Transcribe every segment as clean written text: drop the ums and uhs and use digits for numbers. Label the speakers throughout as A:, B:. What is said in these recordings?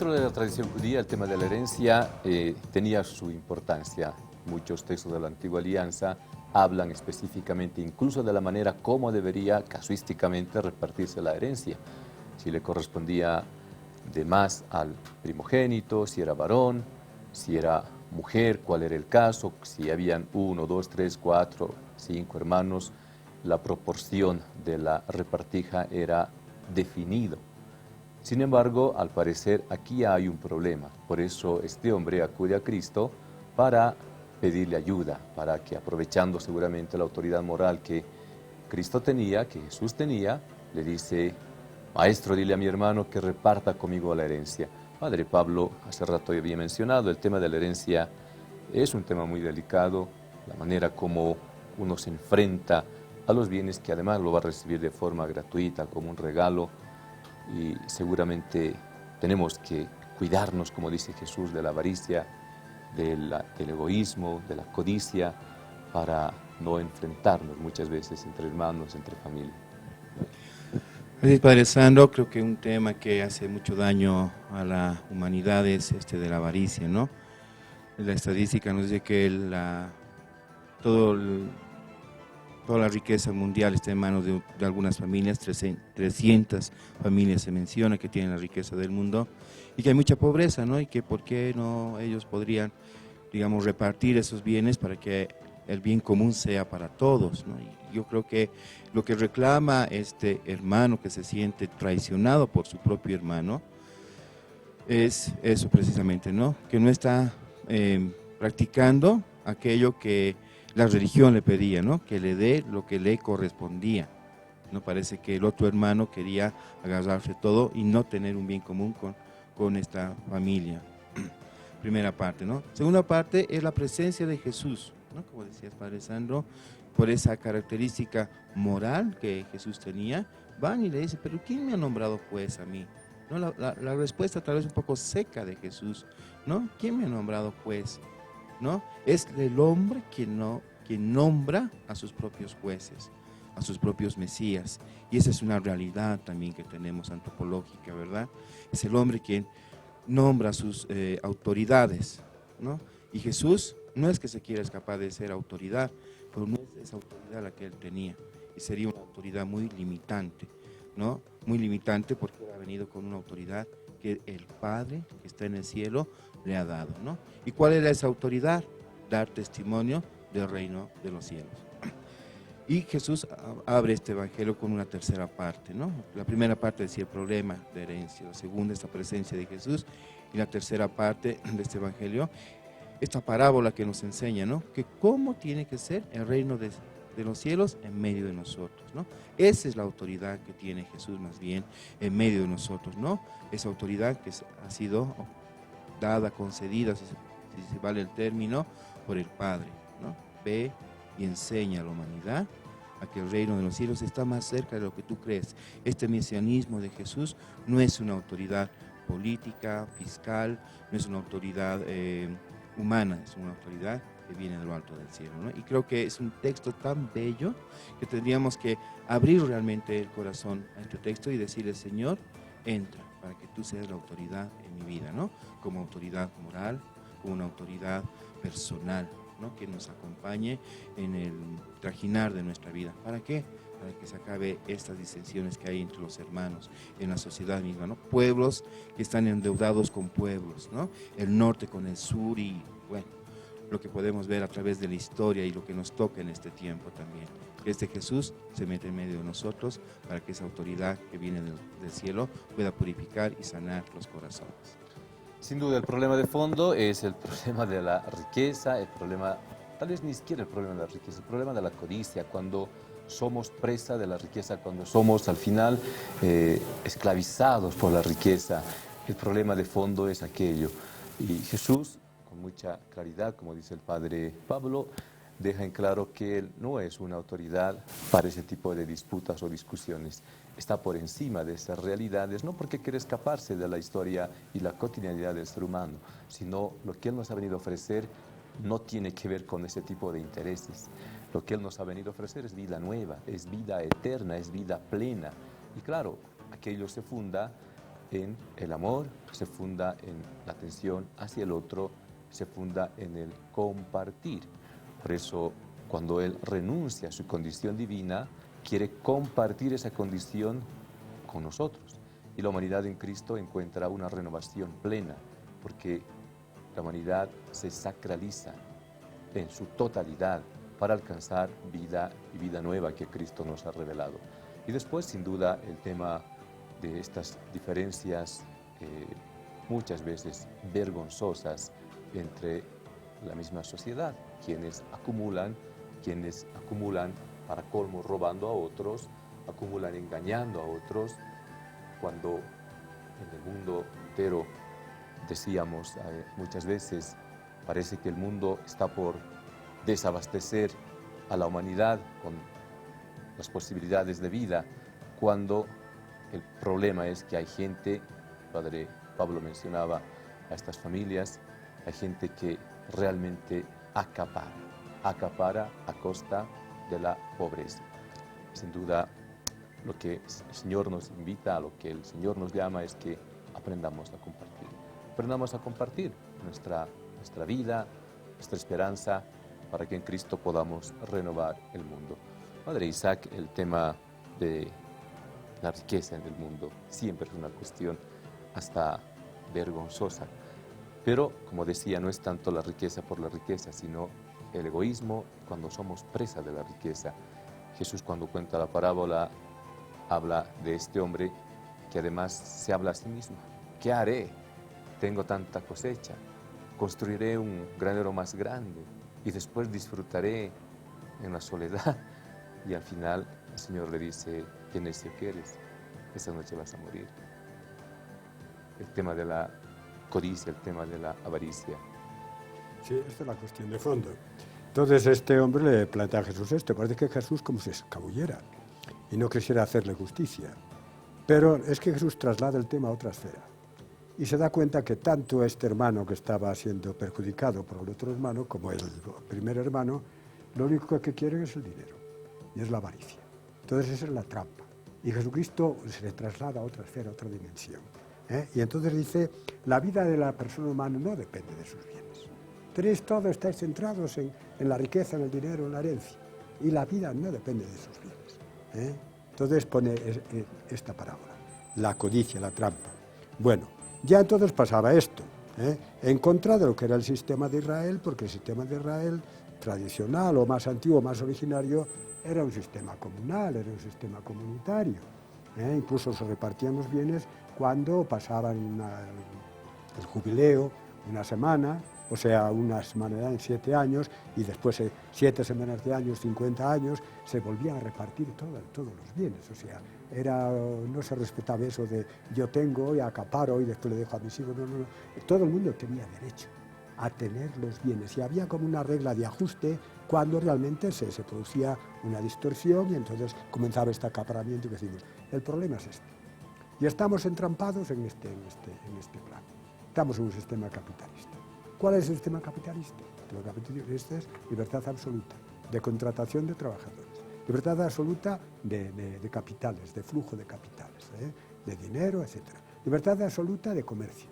A: Dentro de la tradición judía, el tema de la herencia tenía su importancia. Muchos textos de la Antigua Alianza hablan específicamente incluso de la manera como debería casuísticamente repartirse la herencia. Si le correspondía de más al primogénito, si era varón, si era mujer, cuál era el caso, si habían 1, 2, 3, 4, 5 hermanos, la proporción de la repartija era definido. Sin embargo, al parecer aquí hay un problema. Por eso este hombre acude a Cristo para pedirle ayuda, para que, aprovechando seguramente la autoridad moral que Cristo tenía, que Jesús tenía, le dice: Maestro, dile a mi hermano que reparta conmigo la herencia. Padre Pablo, hace rato había mencionado, el tema de la herencia es un tema muy delicado, la manera como uno se enfrenta a los bienes, que además lo va a recibir de forma gratuita, como un regalo, y seguramente tenemos que cuidarnos, como dice Jesús, de la avaricia, del egoísmo, de la codicia, para no enfrentarnos muchas veces entre hermanos, entre familia.
B: Así, Padre Sandro, creo que un tema que hace mucho daño a la humanidad es este de la avaricia, ¿no? La estadística nos dice que todo toda la riqueza mundial está en manos de algunas familias, 300 familias se menciona que tienen la riqueza del mundo, y que hay mucha pobreza, ¿no? Y que por qué no ellos podrían, digamos, repartir esos bienes para que el bien común sea para todos, ¿no? Y yo creo que lo que reclama este hermano que se siente traicionado por su propio hermano es eso precisamente, ¿no? Que no está practicando aquello que la religión le pedía, ¿no? Que le dé lo que le correspondía. No parece que el otro hermano quería agarrarse todo y no tener un bien común con esta familia. Primera parte, ¿no? Segunda parte es la presencia de Jesús, ¿no? Como decías, Padre Sandro, por esa característica moral que Jesús tenía, van y le dicen: pero ¿quién me ha nombrado juez a mí? ¿No? La respuesta tal vez un poco seca de Jesús, ¿no? ¿Quién me ha nombrado juez? ¿No? Es el hombre quien nombra a sus propios jueces, a sus propios mesías, y esa es una realidad también que tenemos antropológica, ¿verdad? Es el hombre quien nombra a sus autoridades, ¿no? Y Jesús no es que se quiera escapar de ser autoridad, pero no es esa autoridad la que él tenía, y sería una autoridad muy limitante, ¿no? Muy limitante porque él ha venido con una autoridad que el Padre que está en el cielo le ha dado, ¿no? ¿Y cuál era esa autoridad? Dar testimonio del reino de los cielos. Y Jesús abre este evangelio con una tercera parte, ¿no? La primera parte decía el problema de herencia, la segunda esta presencia de Jesús, y la tercera parte de este evangelio, esta parábola que nos enseña, ¿no? Que cómo tiene que ser el reino de los cielos en medio de nosotros, ¿no? Esa es la autoridad que tiene Jesús más bien en medio de nosotros, ¿no? Esa autoridad que ha sido dada, concedida, si se vale el término, por el Padre, ¿no? Ve y enseña a la humanidad a que el reino de los cielos está más cerca de lo que tú crees. Este mesianismo de Jesús no es una autoridad política, fiscal, no es una autoridad humana, es una autoridad que viene de lo alto del cielo, ¿no? Y creo que es un texto tan bello que tendríamos que abrir realmente el corazón a este texto y decirle: Señor, entra para que tú seas la autoridad en mi vida, ¿no? Como autoridad moral, como una autoridad personal, ¿no? Que nos acompañe en el trajinar de nuestra vida. ¿Para qué? Para que se acabe estas disensiones que hay entre los hermanos en la sociedad misma, ¿no? Pueblos que están endeudados con pueblos, ¿no? El norte con el sur, y bueno, lo que podemos ver a través de la historia y lo que nos toca en este tiempo también. Que este Jesús se mete en medio de nosotros para que esa autoridad que viene del cielo pueda purificar y sanar los corazones.
A: Sin duda, el problema de fondo es el problema de la riqueza, el problema, tal vez ni siquiera el problema de la riqueza, el problema de la codicia, cuando somos presa de la riqueza, cuando somos al final esclavizados por la riqueza. El problema de fondo es aquello. Y Jesús, con mucha claridad, como dice el padre Pablo, deja en claro que él no es una autoridad para ese tipo de disputas o discusiones. Está por encima de esas realidades, no porque quiere escaparse de la historia y la cotidianidad del ser humano, sino lo que él nos ha venido a ofrecer no tiene que ver con ese tipo de intereses. Lo que él nos ha venido a ofrecer es vida nueva, es vida eterna, es vida plena. Y claro, aquello se funda en el amor, se funda en la atención hacia el otro, se funda en el compartir. Por eso, cuando Él renuncia a su condición divina, quiere compartir esa condición con nosotros. Y la humanidad en Cristo encuentra una renovación plena, porque la humanidad se sacraliza en su totalidad para alcanzar vida y vida nueva que Cristo nos ha revelado. Y después, sin duda, el tema de estas diferencias muchas veces vergonzosas entre la misma sociedad, quienes acumulan para colmo robando a otros, acumulan engañando a otros, cuando en el mundo entero, decíamos muchas veces, parece que el mundo está por desabastecer a la humanidad con las posibilidades de vida, cuando el problema es que hay gente, el Padre Pablo mencionaba a estas familias, hay gente que realmente acapara a costa de la pobreza. Sin duda, lo que el Señor nos invita, a lo que el Señor nos llama, es que aprendamos a compartir. Aprendamos a compartir nuestra vida, nuestra esperanza, para que en Cristo podamos renovar el mundo. Padre Isaac, el tema de la riqueza en el mundo siempre es una cuestión hasta vergonzosa. Pero, como decía, no es tanto la riqueza por la riqueza, sino el egoísmo cuando somos presa de la riqueza. Jesús, cuando cuenta la parábola, habla de este hombre que además se habla a sí mismo. ¿Qué haré? Tengo tanta cosecha. Construiré un granero más grande y después disfrutaré en la soledad. Y al final el Señor le dice: qué necio que eres, esa noche vas a morir. El tema de la codicia, el tema de la avaricia.
C: Sí, esta es la cuestión de fondo. Entonces este hombre le plantea a Jesús esto. Parece que Jesús como si se escabullera y no quisiera hacerle justicia. Pero es que Jesús traslada el tema a otra esfera y se da cuenta que tanto este hermano que estaba siendo perjudicado por el otro hermano como el primer hermano, lo único que quieren es el dinero y es la avaricia. Entonces esa es la trampa. Y Jesucristo se le traslada a otra esfera, a otra dimensión. Y entonces dice, la vida de la persona humana no depende de sus bienes. Tenéis todo, estáis centrados en la riqueza, en el dinero, en la herencia. Y la vida no depende de sus bienes. Entonces pone esta parábola, la codicia, la trampa. Bueno, ya entonces pasaba esto, en contra de lo que era el sistema de Israel, porque el sistema de Israel tradicional o más antiguo, más originario, era un sistema comunal, era un sistema comunitario. Incluso se repartían los bienes cuando pasaban el jubileo, una semana, o sea, una semana en 7 años, y después 7 semanas de años, 50 años, se volvían a repartir todos los bienes. O sea, no se respetaba eso de yo tengo y acaparo y después le dejo a mis hijos. No. Todo el mundo tenía derecho a tener los bienes y había como una regla de ajuste cuando realmente se producía una distorsión y entonces comenzaba este acaparamiento y decimos, el problema es este. Y estamos entrampados en este plan. Estamos en un sistema capitalista. ¿Cuál es el sistema capitalista? El sistema capitalista es libertad absoluta de contratación de trabajadores, libertad absoluta de capitales, de flujo de capitales, de dinero, etc. Libertad absoluta de comercio.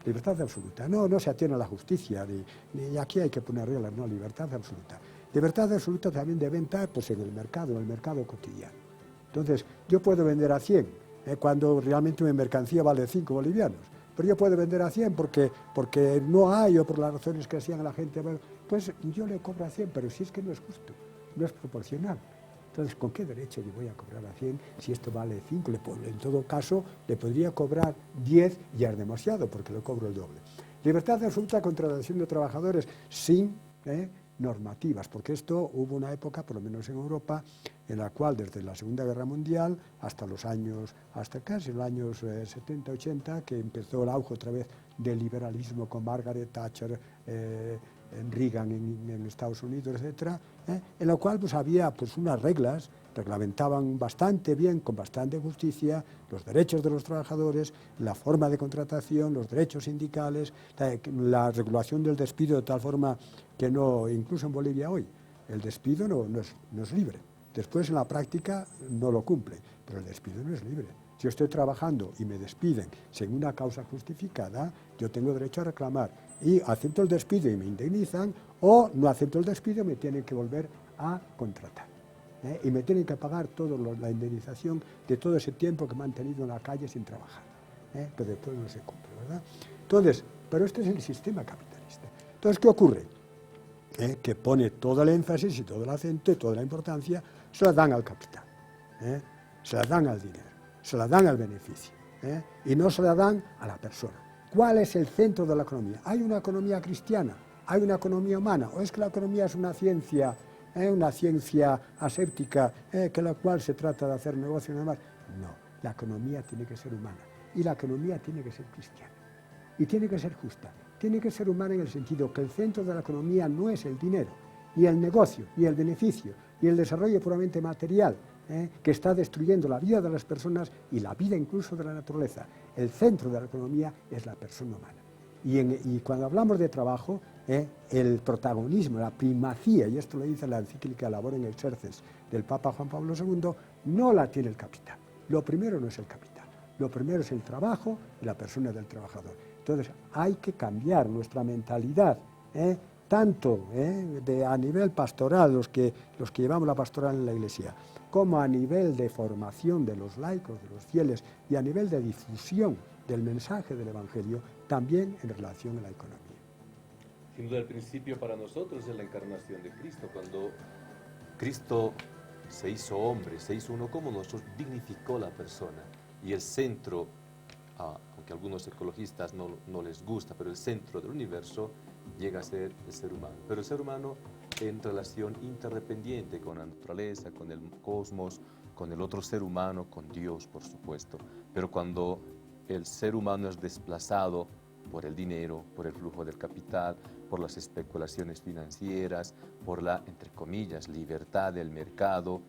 C: Libertad absoluta. No se atiene a la justicia, ni aquí hay que poner reglas, no, libertad absoluta. Libertad absoluta también de venta pues, en el mercado cotidiano. Entonces, yo puedo vender a 100, cuando realmente mi mercancía vale 5 bolivianos, pero yo puedo vender a 100 porque no hay o por las razones que hacían a la gente, pues yo le cobro a 100, pero si es que no es justo, no es proporcional. Entonces, ¿con qué derecho yo voy a cobrar a 100 si esto vale 5? En todo caso, le podría cobrar 10 y ya es demasiado porque le cobro el doble. Libertad absoluta de contratación de trabajadores sin normativas, porque esto hubo una época, por lo menos en Europa, en la cual desde la Segunda Guerra Mundial hasta casi los años 70-80, que empezó el auge otra vez del liberalismo con Margaret Thatcher, Reagan en Estados Unidos, etcétera, en la cual pues había pues unas reglas, reglamentaban bastante bien, con bastante justicia, los derechos de los trabajadores, la forma de contratación, los derechos sindicales, la regulación del despido de tal forma que no, incluso en Bolivia hoy, el despido no es libre. Después en la práctica no lo cumple, pero el despido no es libre. Si yo estoy trabajando y me despiden sin una causa justificada, yo tengo derecho a reclamar. Y acepto el despido y me indemnizan, o no acepto el despido y me tienen que volver a contratar. Y me tienen que pagar toda la indemnización de todo ese tiempo que me han tenido en la calle sin trabajar. Pero después no se cumple, ¿verdad? Entonces, pero este es el sistema capitalista. Entonces, ¿qué ocurre? Que pone todo el énfasis y todo el acento y toda la importancia, se la dan al capital, se la dan al dinero, se la dan al beneficio, y no se la dan a la persona. ¿Cuál es el centro de la economía? ¿Hay una economía cristiana? ¿Hay una economía humana? ¿O es que la economía es una ciencia aséptica, que la cual se trata de hacer negocio y demás? No, la economía tiene que ser humana y la economía tiene que ser cristiana y tiene que ser justa. Tiene que ser humana en el sentido que el centro de la economía no es el dinero, y el negocio, y el beneficio, y el desarrollo puramente material, que está destruyendo la vida de las personas y la vida incluso de la naturaleza. El centro de la economía es la persona humana. Y cuando hablamos de trabajo, el protagonismo, la primacía, y esto lo dice la encíclica Labor in Exercens del Papa Juan Pablo II, no la tiene el capital. Lo primero no es el capital, lo primero es el trabajo y la persona del trabajador. Entonces hay que cambiar nuestra mentalidad, tanto a nivel pastoral, los que llevamos la pastoral en la Iglesia, como a nivel de formación de los laicos, de los fieles, y a nivel de difusión del mensaje del Evangelio, también en relación a la economía.
A: Sin duda, el principio para nosotros es la encarnación de Cristo. Cuando Cristo se hizo hombre, se hizo uno como nosotros, dignificó la persona. Y el centro, aunque a algunos ecologistas no les gusta, pero el centro del universo llega a ser el ser humano. Pero el ser humano en relación interdependiente con la naturaleza, con el cosmos, con el otro ser humano, con Dios, por supuesto. Pero cuando el ser humano es desplazado por el dinero, por el flujo del capital, por las especulaciones financieras, por la, entre comillas, libertad del mercado,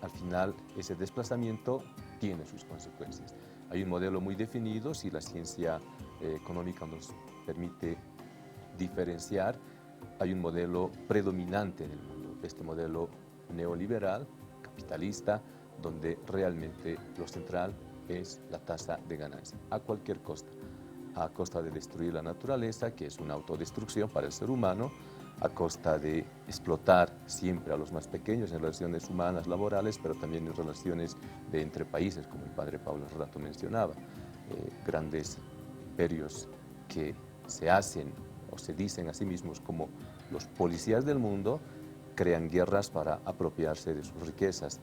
A: al final ese desplazamiento tiene sus consecuencias. Hay un modelo muy definido, si la ciencia económica nos permite diferenciar, hay un modelo predominante en el mundo, este modelo neoliberal, capitalista, donde realmente lo central es la tasa de ganancia, a cualquier costa, a costa de destruir la naturaleza, que es una autodestrucción para el ser humano, a costa de explotar siempre a los más pequeños en relaciones humanas, laborales, pero también en relaciones de entre países, como el padre Pablo hace rato mencionaba, grandes imperios que se hacen o se dicen a sí mismos como los policías del mundo, crean guerras para apropiarse de sus riquezas.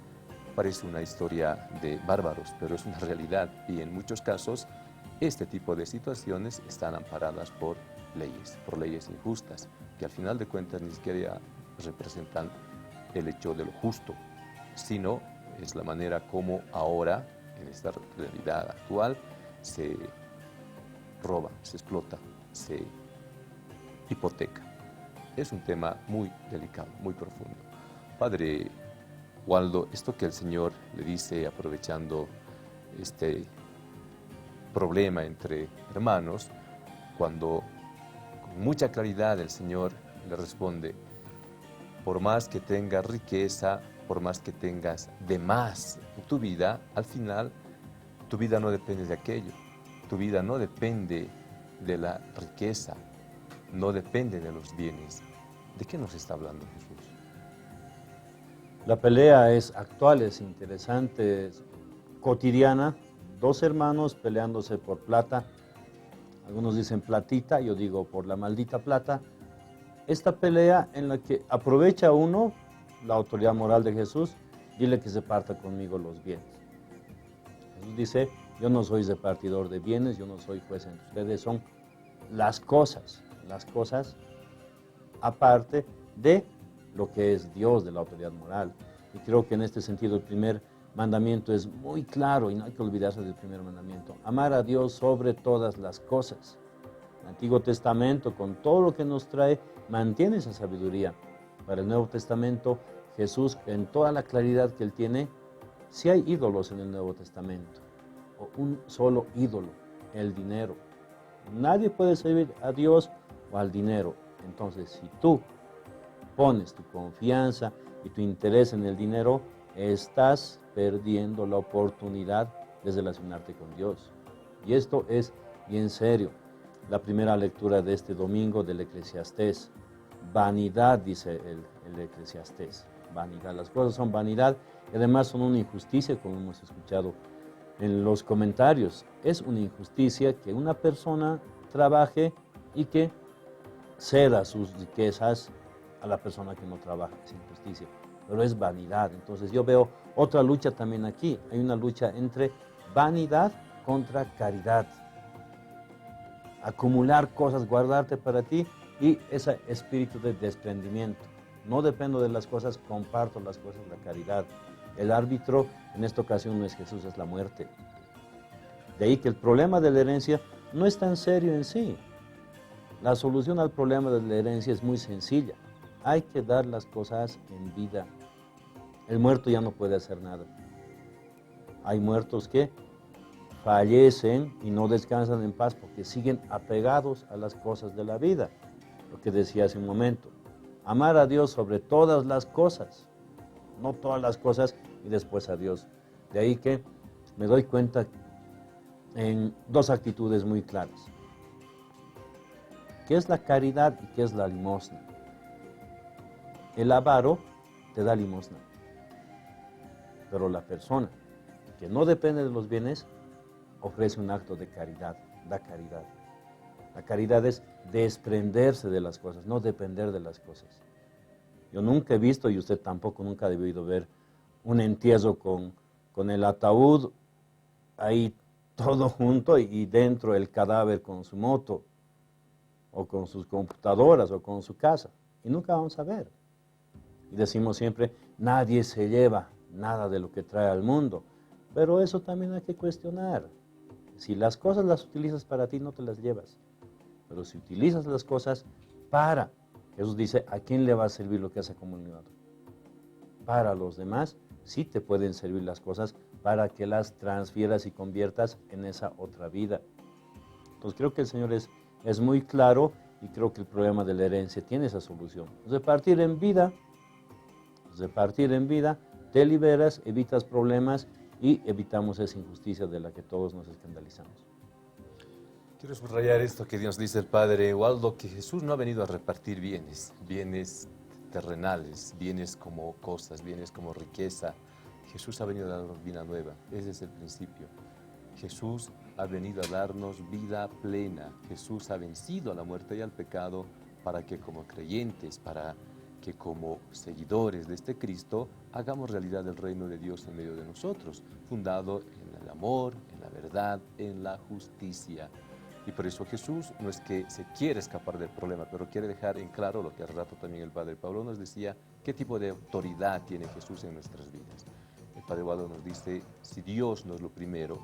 A: Parece una historia de bárbaros, pero es una realidad, y en muchos casos este tipo de situaciones están amparadas por leyes injustas, que al final de cuentas ni siquiera representan el hecho de lo justo, sino es la manera como ahora, en esta realidad actual, se roba, se explota, se hipoteca. Es un tema muy delicado, muy profundo. Padre Waldo, esto que el Señor le dice, aprovechando este problema entre hermanos, cuando con mucha claridad el Señor le responde: por más que tengas riqueza, por más que tengas de más en tu vida, al final tu vida no depende de aquello, tu vida no depende de la riqueza, no depende de los bienes. ¿De qué nos está hablando Jesús?
D: La pelea es actual, es interesante, es cotidiana. Dos hermanos peleándose por plata. Algunos dicen platita, yo digo por la maldita plata. Esta pelea en la que aprovecha uno la autoridad moral de Jesús, dile que se parta conmigo los bienes. Jesús dice, yo no soy repartidor de bienes, yo no soy juez entre ustedes, son las cosas aparte de lo que es Dios, de la autoridad moral. Y creo que en este sentido el primer mandamiento es muy claro y no hay que olvidarse del primer mandamiento. Amar a Dios sobre todas las cosas. El Antiguo Testamento, con todo lo que nos trae, mantiene esa sabiduría. Para el Nuevo Testamento, Jesús, en toda la claridad que Él tiene, sí hay ídolos en el Nuevo Testamento, o un solo ídolo, el dinero. Nadie puede servir a Dios o al dinero. Entonces, si tú pones tu confianza y tu interés en el dinero, estás perdiendo la oportunidad es relacionarte con Dios. Y esto es bien serio. La primera lectura de este domingo del Eclesiastés. Vanidad, dice el Eclesiastés. Vanidad. Las cosas son vanidad y además son una injusticia, como hemos escuchado en los comentarios. Es una injusticia que una persona trabaje y que ceda sus riquezas a la persona que no trabaja. Es injusticia, pero es vanidad. Entonces yo veo otra lucha también aquí. Hay una lucha entre vanidad contra caridad. Acumular cosas, guardarte para ti y ese espíritu de desprendimiento. No dependo de las cosas, comparto las cosas, la caridad. El árbitro en esta ocasión no es Jesús, es la muerte. De ahí que el problema de la herencia no es tan serio en sí. La solución al problema de la herencia es muy sencilla. Hay que dar las cosas en vida. El muerto ya no puede hacer nada. Hay muertos que fallecen y no descansan en paz porque siguen apegados a las cosas de la vida. Lo que decía hace un momento. Amar a Dios sobre todas las cosas. No todas las cosas y después a Dios. De ahí que me doy cuenta en dos actitudes muy claras. ¿Qué es la caridad y qué es la limosna? El avaro te da limosna, pero la persona que no depende de los bienes ofrece un acto de caridad, da caridad. La caridad es desprenderse de las cosas, no depender de las cosas. Yo nunca he visto, y usted tampoco nunca ha debido ver, un entierro con el ataúd ahí todo junto y dentro el cadáver con su moto, o con sus computadoras, o con su casa. Y nunca vamos a ver. Y decimos siempre, nadie se lleva nada de lo que trae al mundo. Pero eso también hay que cuestionar. Si las cosas las utilizas para ti, no te las llevas. Pero si utilizas las cosas para, Jesús dice, ¿a quién le va a servir lo que has acumulado? Para los demás, sí te pueden servir las cosas para que las transfieras y conviertas en esa otra vida. Entonces creo que el Señor es muy claro y creo que el problema de la herencia tiene esa solución. Repartir en vida, te liberas, evitas problemas y evitamos esa injusticia de la que todos nos escandalizamos.
A: Quiero subrayar esto que Dios dice el Padre Waldo, que Jesús no ha venido a repartir bienes terrenales, bienes como cosas, bienes como riqueza. Jesús ha venido a darnos vida nueva, ese es el principio. Jesús ha venido a darnos vida plena. Jesús ha vencido a la muerte y al pecado para que como creyentes, para que como seguidores de este Cristo, hagamos realidad el reino de Dios en medio de nosotros, fundado en el amor, en la verdad, en la justicia. Y por eso Jesús no es que se quiere escapar del problema, pero quiere dejar en claro lo que hace rato también el Padre Pablo nos decía, qué tipo de autoridad tiene Jesús en nuestras vidas. El Padre Pablo nos dice, si Dios no es lo primero,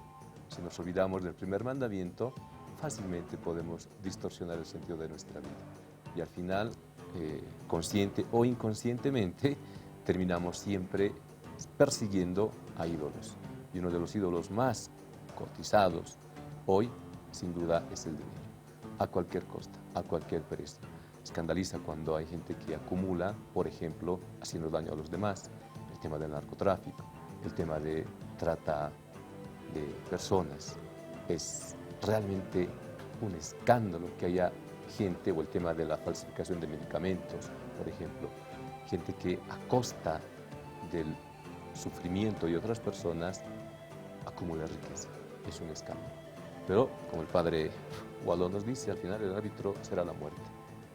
A: si nos olvidamos del primer mandamiento, fácilmente podemos distorsionar el sentido de nuestra vida. Y al final, consciente o inconscientemente, terminamos siempre persiguiendo a ídolos. Y uno de los ídolos más cotizados hoy, sin duda, es el dinero. A cualquier costa, a cualquier precio. Escandaliza cuando hay gente que acumula, por ejemplo, haciendo daño a los demás. El tema del narcotráfico, el tema de trata de personas. Es realmente un escándalo que haya gente, o el tema de la falsificación de medicamentos, por ejemplo, gente que a costa del sufrimiento de otras personas acumula riqueza. Es un escándalo. Pero, como el Padre Waldo nos dice, al final el árbitro será la muerte.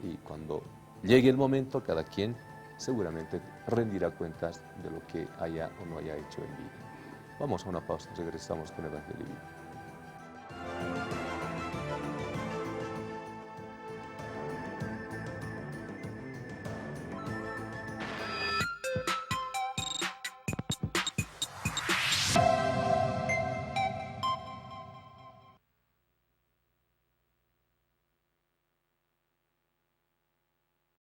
A: Y cuando llegue el momento, cada quien seguramente rendirá cuentas de lo que haya o no haya hecho en vida. Vamos a una pausa, regresamos con Evangelio Vivo.